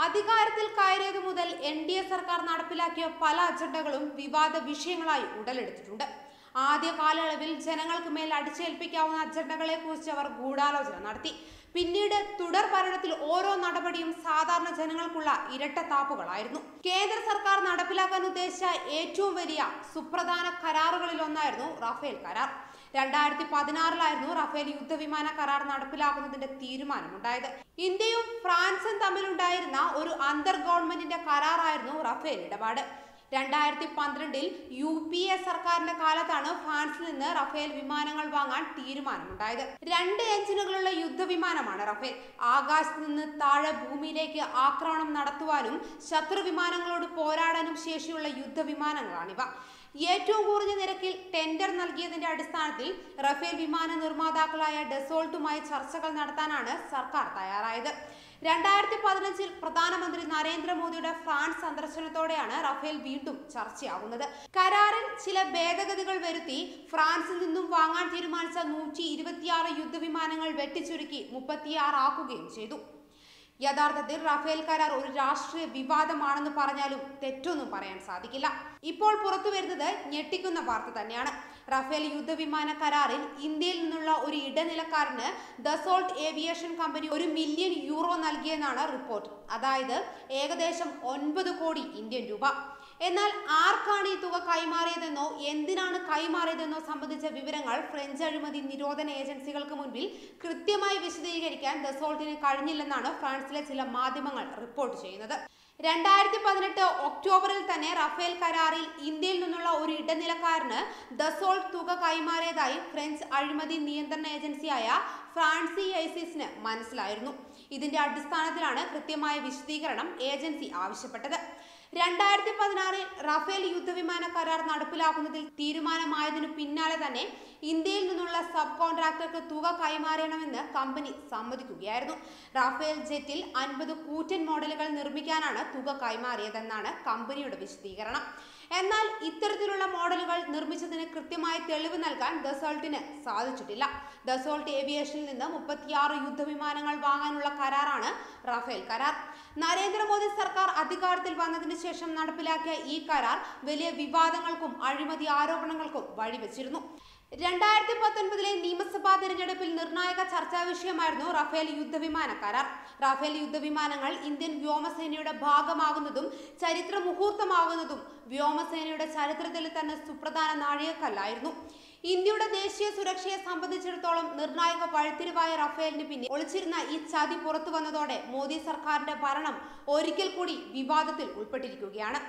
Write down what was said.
അധികാരത്തിൽ കയറിയതു മുതൽ എൻ.ഡി.എ സർക്കാർ നടപ്പിലാക്കിയ പല അജണ്ടകളും വിവാദ വിഷയങ്ങളായി ഉടലെടുത്തിട്ടുണ്ട്. ആദ്യ കാലയളവിൽ ജനങ്ങൾക്ക് മേൽ അടിച്ചേൽപ്പിക്കാവുന്ന അജണ്ടകളെ കുറിച്ച് അവർ ഗൂഢാലോചന നടത്തി. പിന്നീട് തുടർ ഭരണത്തിൽ ഓരോ നടപടിയും സാധാരണ ജനങ്ങൾക്കുള്ള ഇരട്ടത്താപ്പുകളായിരുന്നു. കേന്ദ്ര സർക്കാർ നടപ്പിലാക്കാൻ ഉദ്ദേശിച്ച ഏറ്റവും വലിയ സുപ്രധാന കരാറുകളിലൊന്നായിരുന്നു റഫേൽ കരാർ. 2016 റഫേൽ യുദ്ധവിമാന കരാർ നടപ്പിലാക്കുന്നതിന്റെ തീരുമാനമുണ്ടായത്. ഇന്ത്യയും ഫ്രാൻസും തമ്മിലുണ്ടായിരുന്ന ഒരു അന്തർ ഗവൺമെന്റിന്റെ കരാറായിരുന്നു റഫേൽ ഇടപാട്. 2012 UPA സർക്കാരിന്റെ കാലത്താണ് ഫ്രാൻസിൽ നിന്ന് റഫേൽ വിമാനങ്ങൾ വാങ്ങാൻ തീരുമാനമുണ്ടായത്. 2 എഞ്ചിനുകളുള്ള യുദ്ധവിമാനമാണ് റഫേൽ. ആകാശത്ത് നിന്ന് താഴെ ഭൂമിയിലേക്ക് ആക്രമണം നടത്തുവാനും ശത്രു വിമാനങ്ങളോട് പോരാടാനും ശേഷിയുള്ള യുദ്ധവിമാനങ്ങളാണിവ. ഏറ്റവും കുറഞ്ഞ നിരക്കിൽ ടെൻഡർ നൽകിയതിന്റെ അടിസ്ഥാനത്തിൽ റഫേൽ വിമാന നിർമ്മാതാക്കളായ ഡസോൾട്ടുമായി ചർച്ചകൾ നടത്താനാണ് സർക്കാർ തയ്യാറായത്. 2015 പ്രധാനമന്ത്രി നരേന്ദ്രമോദിയുടെ ഫ്രാൻസ് സന്ദർശനത്തോടെയാണ് റഫേൽ വീണ്ടും ചർച്ചയാകുന്നത്. കരാറിൽ ചില ഭേദഗതികൾ വരുത്തി ഫ്രാൻസിൽ നിന്നും വാങ്ങാൻ തീരുമാനിച്ച 126 യുദ്ധവിമാനങ്ങൾ വെട്ടിച്ചുരുക്കി 36 ആക്കുകയും ചെയ്തു. യഥാർത്ഥത്തിൽ റഫേൽ കരാർ ഒരു രാഷ്ട്രീയ വിവാദമാണെന്ന് പറഞ്ഞാലും തെറ്റൊന്നും പറയാൻ സാധിക്കില്ല. ഇപ്പോൾ പുറത്തു വരുന്നത് ഞെട്ടിക്കുന്ന വാർത്ത തന്നെയാണ്. റഫേൽ യുദ്ധവിമാന കരാറിൽ ഇന്ത്യയിൽ നിന്നുള്ള ഒരു ഇടനിലക്കാരന് Dassault Aviation company 1 million euro നൽകിയെന്നാണ് റിപ്പോർട്ട്. അതായത് ഏകദേശം 9 കോടി ഇന്ത്യൻ രൂപ. എന്നാൽ ആർക്കാണ് ഈ തുക കൈമാറിയതെന്നോ എന്തിനാണ് കൈമാറിയതെന്നോ സംബന്ധിച്ച വിവരങ്ങൾ ഫ്രഞ്ച് അഴിമതി നിരോധന ഏജൻസികൾക്ക് മുൻപിൽ കൃത്യമായി വിശദീകരിക്കാൻ ദസോൾട്ടിന് കഴിഞ്ഞില്ലെന്നാണ് ഫ്രാൻസിലെ ചില മാധ്യമങ്ങൾ റിപ്പോർട്ട് ചെയ്യുന്നത്. 2018 ഒക്ടോബറിൽ തന്നെ റഫേൽ കരാറിൽ ഇന്ത്യയിൽ നിന്നുള്ള ഒരു ഇടനിലക്കാരന് ദസോൾട്ട് തുക കൈമാറിയതായി ഫ്രഞ്ച് അഴിമതി നിയന്ത്രണ ഏജൻസിയായ ഫ്രാൻസിന് മനസ്സിലായിരുന്നു. ഇതിന്റെ അടിസ്ഥാനത്തിലാണ് കൃത്യമായ വിശദീകരണം ഏജൻസി ആവശ്യപ്പെട്ടത്. 2016 റഫേൽ യുദ്ധവിമാന കരാർ നടപ്പിലാക്കുന്നതിൽ തീരുമാനമായതിനു പിന്നാലെ തന്നെ ഇന്ത്യയിൽ നിന്നുള്ള സബ് കോൺട്രാക്ടർക്ക് തുക കൈമാറണമെന്ന് കമ്പനി സമ്മതിക്കുകയായിരുന്നു. റഫേൽ ജെറ്റിൽ 50 കൂറ്റൻ മോഡലുകൾ നിർമ്മിക്കാനാണ് തുക കൈമാറിയതെന്നാണ് കമ്പനിയുടെ വിശദീകരണം. എന്നാൽ ഇത്തരത്തിലുള്ള മോഡലുകൾ നിർമ്മിച്ചതിന് കൃത്യമായ തെളിവ് നൽകാൻ ദസോൾട്ടിന് സാധിച്ചിട്ടില്ല. ദസോൾട്ട് ഏവിയേഷനിൽ നിന്ന് 36 യുദ്ധവിമാനങ്ങൾ വാങ്ങാനുള്ള കരാറാണ് റഫേൽ കരാർ. നരേന്ദ്രമോദി സർക്കാർ അധികാരത്തിൽ വന്നതിന് ശേഷം നടപ്പിലാക്കിയ ഈ കരാർ വലിയ വിവാദങ്ങൾക്കും അഴിമതി ആരോപണങ്ങൾക്കും വഴിവെച്ചിരുന്നു. 2019 നിയമസഭാ തിരഞ്ഞെടുപ്പിൽ നിർണായക ചർച്ചാ വിഷയമായിരുന്നു റഫേൽ യുദ്ധവിമാന കരാർ. റഫേൽ യുദ്ധവിമാനങ്ങൾ ഇന്ത്യൻ വ്യോമസേനയുടെ ഭാഗമാകുന്നതും ചരിത്ര മുഹൂർത്തമാകുന്നതും വ്യോമസേനയുടെ ചരിത്രത്തിൽ തന്നെ സുപ്രധാന നാഴികക്കല്ലായിരുന്നു. ഇന്ത്യയുടെ ദേശീയ സുരക്ഷയെ സംബന്ധിച്ചിടത്തോളം നിർണായക വഴിത്തിരിവായ റഫേലിന് പിന്നിൽ ഒളിച്ചിരുന്ന ഈ ചതി പുറത്തു വന്നതോടെ മോദി സർക്കാരിന്റെ ഭരണം ഒരിക്കൽ കൂടി വിവാദത്തിൽ ഉൾപ്പെട്ടിരിക്കുകയാണ്.